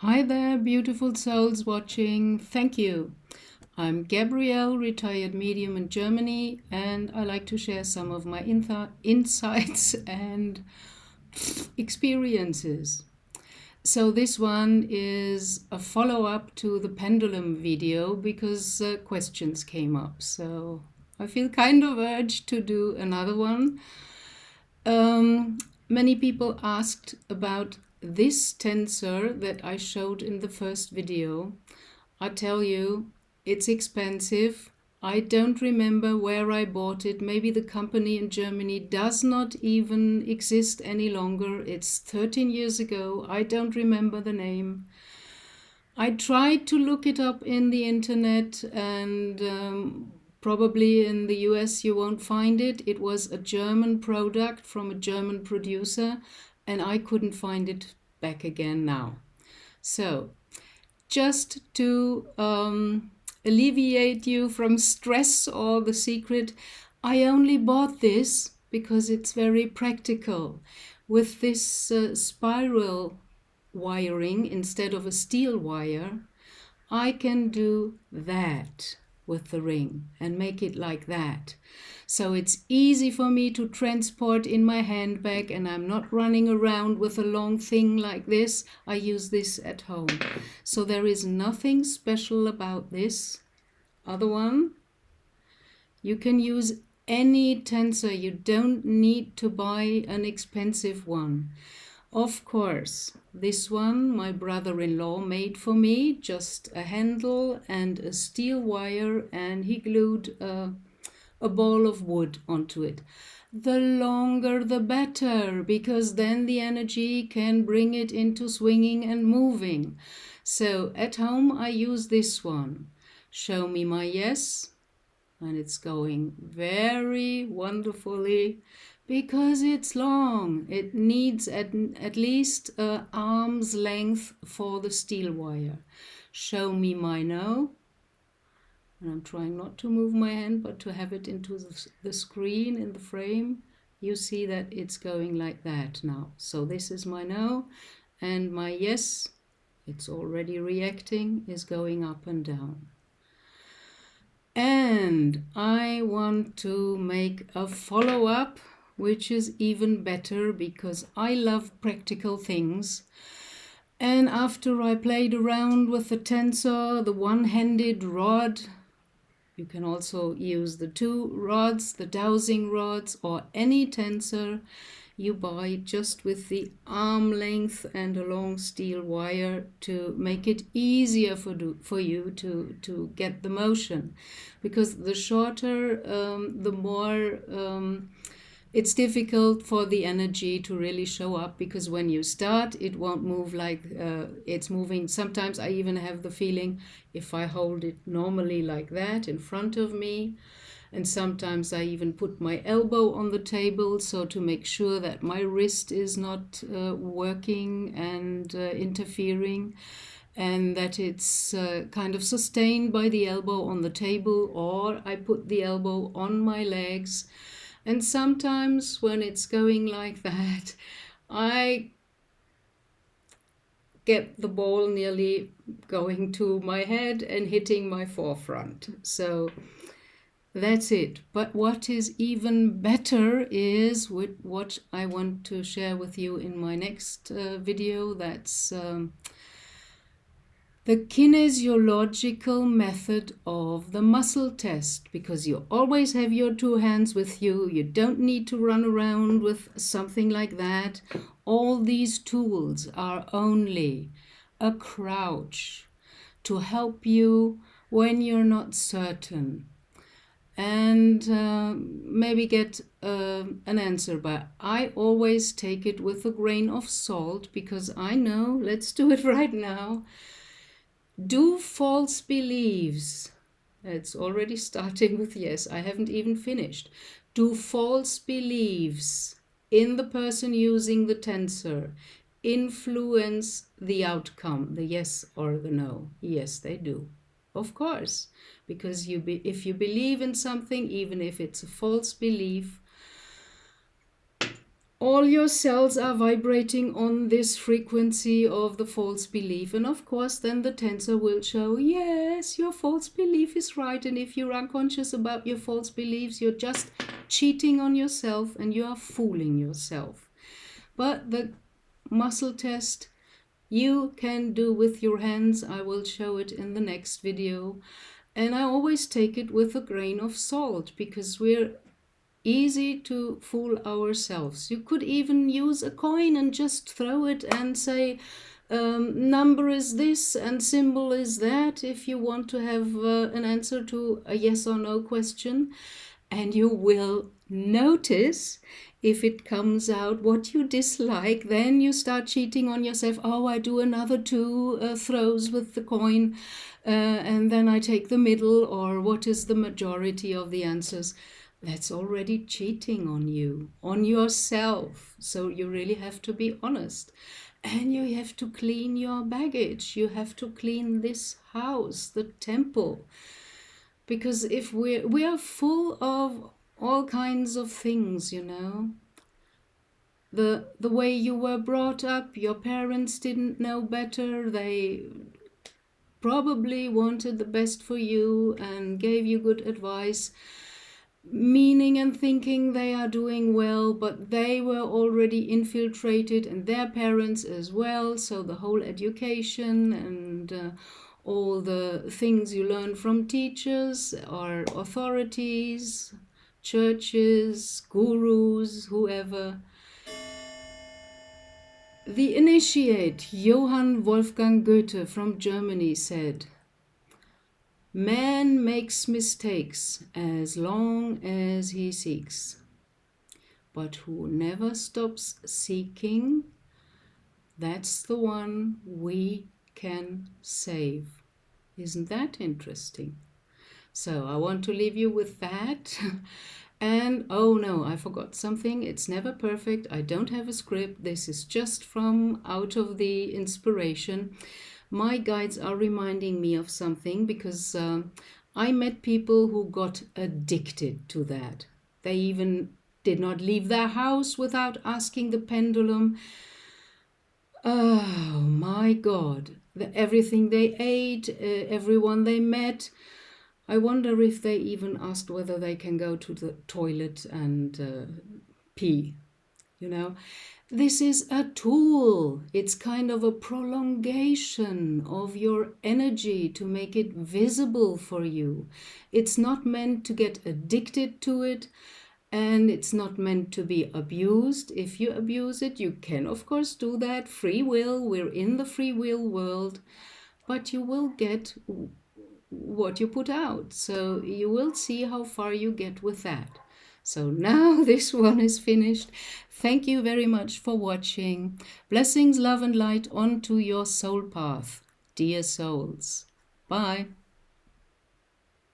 Hi there, beautiful souls watching. Thank you. I'm Gabrielle, retired medium in Germany, and I like to share some of my insights and experiences. So this one is a follow-up to the Pendulum video because questions came up. So I feel kind of urged to do another one. Many people asked about this tensor that I showed in the first video. I tell you, it's expensive. I don't remember where I bought it. Maybe the company in Germany does not even exist any longer. It's 13 years ago. I don't remember the name. I tried to look it up in the internet, and probably in the US you won't find it. It was a German product from a German producer, and I couldn't find it back again now. So, just to alleviate you from stress or the secret, I only bought this because it's very practical. With this spiral wiring instead of a steel wire, I can do that with the ring and make it like that. So it's easy for me to transport in my handbag, and I'm not running around with a long thing like this. I use this at home. So there is nothing special about this. Other one, you can use any tensor. You don't need to buy an expensive one. Of course, this one my brother-in-law made for me, just a handle and a steel wire, and he glued a ball of wood onto it. The longer the better, because then the energy can bring it into swinging and moving. So at home I use this one. Show me my yes, and it's going very wonderfully because it's long. It needs at least arm's length for the steel wire. Show me my no. And I'm trying not to move my hand, but to have it into the screen in the frame. You see that it's going like that now. So this is my no, and my yes, it's already reacting, is going up and down. And I want to make a follow-up, which is even better because I love practical things. And after I played around with the tensor, the one-handed rod, you can also use the two rods, the dowsing rods, or any tensor you buy just with the arm length and a long steel wire to make it easier for you to get the motion. Because the shorter, the more it's difficult for the energy to really show up, because when you start, it won't move like it's moving. Sometimes I even have the feeling if I hold it normally like that in front of me, and sometimes I even put my elbow on the table so to make sure that my wrist is not working and interfering, and that it's kind of sustained by the elbow on the table, or I put the elbow on my legs. And sometimes when it's going like that, I get the ball nearly going to my head and hitting my forefront. So that's it. But what is even better is what I want to share with you in my next video. That's the kinesiological method of the muscle test, because you always have your two hands with you. You don't need to run around with something like that. All these tools are only a crouch to help you when you're not certain, and maybe get an answer. But I always take it with a grain of salt, because I know, let's do it right now. Do false beliefs, it's already starting with yes, I haven't even finished. Do false beliefs in the person using the tensor influence the outcome, the yes or the no? Yes, they do. Of course, because if you believe in something, even if it's a false belief, all your cells are vibrating on this frequency of the false belief. And of course, then the tensor will show, yes, your false belief is right. And if you're unconscious about your false beliefs, you're just cheating on yourself and you are fooling yourself. But the muscle test you can do with your hands. I will show it in the next video. And I always take it with a grain of salt because we're easy to fool ourselves. You could even use a coin and just throw it and say, number is this and symbol is that, if you want to have an answer to a yes or no question. And you will notice if it comes out what you dislike, then you start cheating on yourself. Oh, I do another 2 throws with the coin and then I take the middle, or what is the majority of the answers. That's already cheating on you, on yourself. So you really have to be honest. And you have to clean your baggage. You have to clean this house, the temple. Because if we are full of all kinds of things, you know. The way you were brought up, your parents didn't know better. They probably wanted the best for you and gave you good advice, meaning and thinking they are doing well, but they were already infiltrated, and their parents as well. So the whole education and all the things you learn from teachers or authorities, churches, gurus, whoever. The initiate, Johann Wolfgang Goethe from Germany, said, "Man makes mistakes as long as he seeks, but who never stops seeking, that's the one we can save." Isn't that interesting? So I want to leave you with that. And oh no, I forgot something. It's never perfect. I don't have a script. This is just from out of the inspiration. My guides are reminding me of something because I met people who got addicted to that. They even did not leave their house without asking the pendulum. Oh my God. Everything they ate, everyone they met. I wonder if they even asked whether they can go to the toilet and pee. You know, this is a tool. It's kind of a prolongation of your energy to make it visible for you. It's not meant to get addicted to it, and it's not meant to be abused. If you abuse it, you can, of course, do that. Free will. We're in the free will world, but you will get what you put out. So you will see how far you get with that. So now this one is finished. Thank you very much for watching. Blessings, love and light onto your soul path, dear souls. Bye.